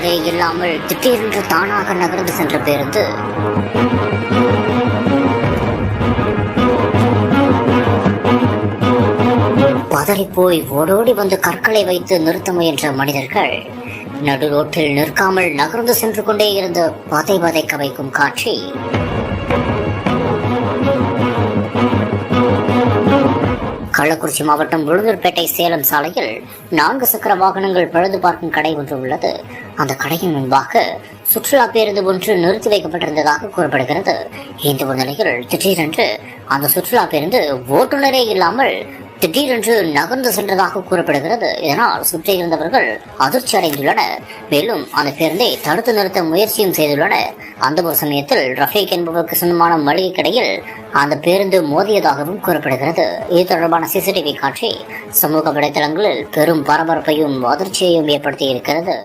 ஓட்டுநரே இல்லாமல் திடீரென்று தானாக நகர்ந்து சென்ற பேருந்து பதறிப்போய் ஓடோடி வந்து கற்களை வைத்து நிறுத்த முயன்ற மனிதர்கள் நடு ரோட்டில் நிற்காமல் நகர்ந்து சென்று கொண்டே இருந்த பதைக்க வைக்கும் காட்சி. கள்ளக்குறிச்சி மாவட்டம் உளுந்தூர்பேட்டை சேலம் சாலையில் 4 சக்கர வாகனங்கள் பழுது பார்க்கும் கடை ஒன்று உள்ளது. அந்த கடையின் முன்பாக சுற்றுலா பேருந்து ஒன்று நிறுத்தி வைக்கப்பட்டிருந்ததாக கூறப்படுகிறது. இந்த ஒரு நிலையில் திடீரென்று அந்த சுற்றுலா பேருந்து ஓட்டுநரே இல்லாமல் திடீரென்று நகர்ந்து சென்றதாக கூறப்படுகிறது. இதனால் சுற்றி இருந்தவர்கள் அதிர்ச்சி அடைந்துள்ளனர். மேலும் அந்த பேருந்தை தடுத்து நிறுத்த முயற்சியும் செய்துள்ளனர். அந்த ஒரு சமயத்தில் ரஃபீக் என்பவருக்கு சொந்தமான மளிகை கடையில் அந்த பேருந்து மோதியதாகவும் கூறப்படுகிறது. இது தொடர்பான சிசிடிவி காட்சி சமூக வலைதளங்களில் பெரும் பரபரப்பையும் அதிர்ச்சியையும் ஏற்படுத்தி இருக்கிறது.